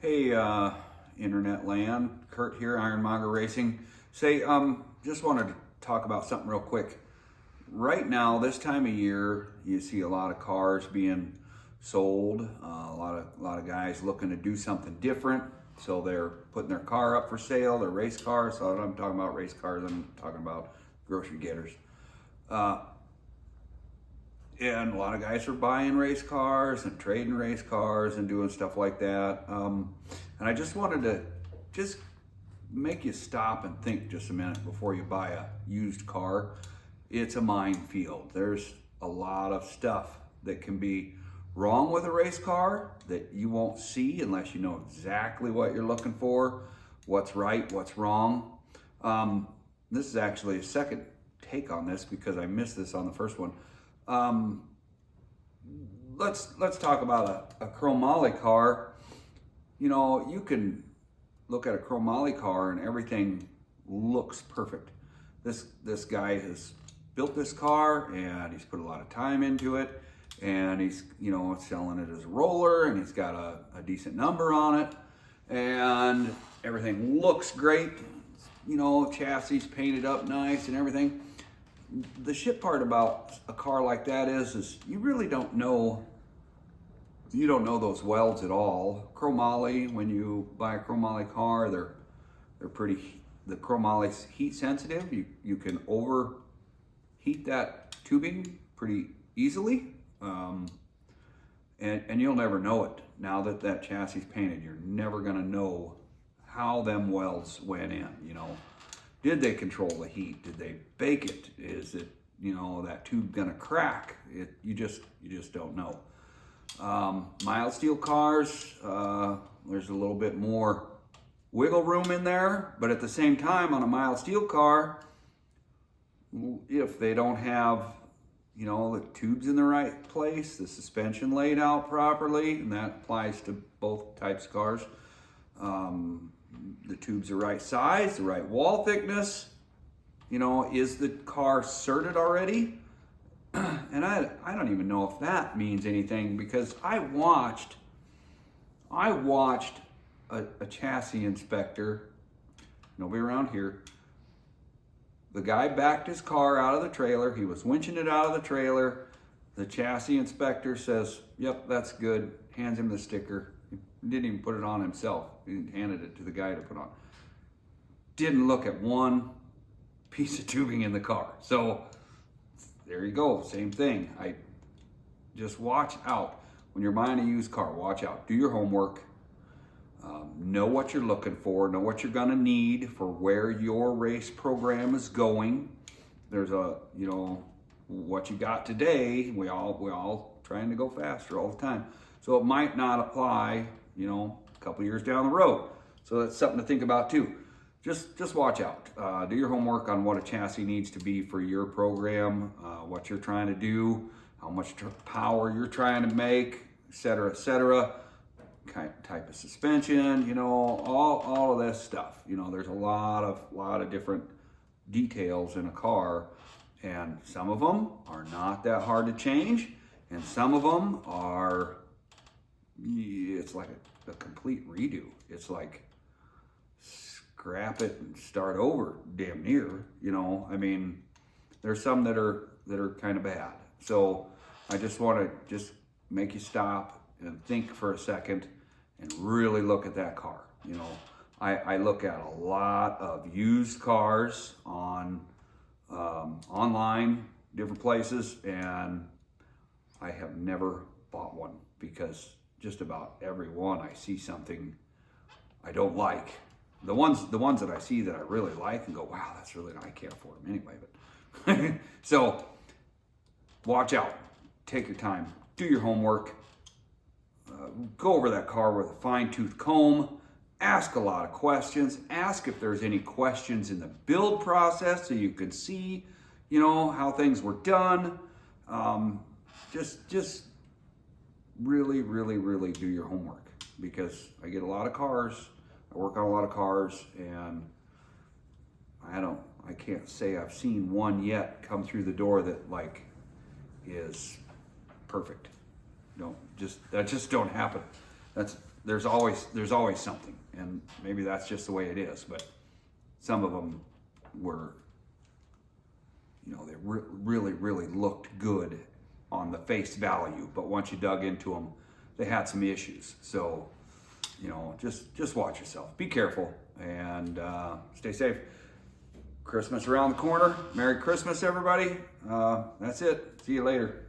Hey, internet land, Kurt here, Ironmonger Racing. Say, just wanted to talk about something real quick. Right now, this time of year, you see a lot of cars being sold. A lot of guys looking to do something different, so they're putting their car up for sale. Their race cars. So I'm talking about race cars. I'm talking about grocery getters. Uh, and a lot of guys are buying race cars and trading race cars and doing stuff like that. And I just wanted to just make you stop and think just a minute before you buy a used car. It's a minefield. There's a lot of stuff that can be wrong with a race car that you won't see unless you know exactly what you're looking for, what's right, what's wrong. This is actually a second take on this because I missed this on the first one. Let's talk about a chromoly car. You know, you can look at a chromoly car and everything looks perfect. This guy has built this car and he's put a lot of time into it, and he's, you know, selling it as a roller, and he's got a decent number on it, and everything looks great. You know, chassis painted up nice and everything. The shit part about a car like that is you really don't know. You don't know those welds at all. Chromoly, when you buy a chromoly car, they're pretty. The chromoly's heat sensitive. You can overheat that tubing pretty easily, and you'll never know it. Now that chassis is painted, you're never gonna know how them welds went in. You know. Did they control the heat? Did they bake it? Is it, you know, that tube gonna crack? You just don't know. Mild steel cars, there's a little bit more wiggle room in there, but at the same time, on a mild steel car, if they don't have, you know, the tubes in the right place, the suspension laid out properly, and that applies to both types of cars. The tubes are right size, the right wall thickness. You know, is the car certed already? And I don't even know if that means anything, because I watched a chassis inspector, nobody around here. The guy backed his car out of the trailer. He was winching it out of the trailer. The chassis inspector says, "Yep, that's good." Hands him the sticker. He didn't even put it on himself. He handed it to the guy to put on. Didn't look at one piece of tubing in the car. So there you go, same thing. I just watch out when you're buying a used car. Watch out. Do your homework. Know what you're looking for. Know what you're gonna need for where your race program is going. There's you know, what you got today. We all trying to go faster all the time. So it might not apply, you know, a couple years down the road. So that's something to think about too. Just watch out. Do your homework on what a chassis needs to be for your program, what you're trying to do, how much power you're trying to make, et cetera. Type of suspension, you know, all of this stuff. You know, there's a lot of different details in a car, and some of them are not that hard to change, and some of them are. It's like a complete redo. It's like scrap it and start over, damn near. You know, I mean, there's some that are kind of bad. So I just want to just make you stop and think for a second and really look at that car. You know, I look at a lot of used cars on online, different places, and I have never bought one, because just about every one I see something I don't like. The ones that I see that I really like and go, wow, that's really nice. I can't afford them anyway. But so watch out. Take your time. Do your homework. Go over that car with a fine-tooth comb. Ask a lot of questions. Ask if there's any questions in the build process so you can see, you know, how things were done. Just really, really, really do your homework, because I get a lot of cars. I work on a lot of cars, and I can't say I've seen one yet come through the door that like is perfect. That just don't happen. That's there's always something, and maybe that's just the way it is. But some of them were, you know, they really looked good on the face value, but once you dug into them, they had some issues. So, you know, just watch yourself, be careful, and stay safe. Christmas around the corner. Merry Christmas, everybody. That's it. See you later.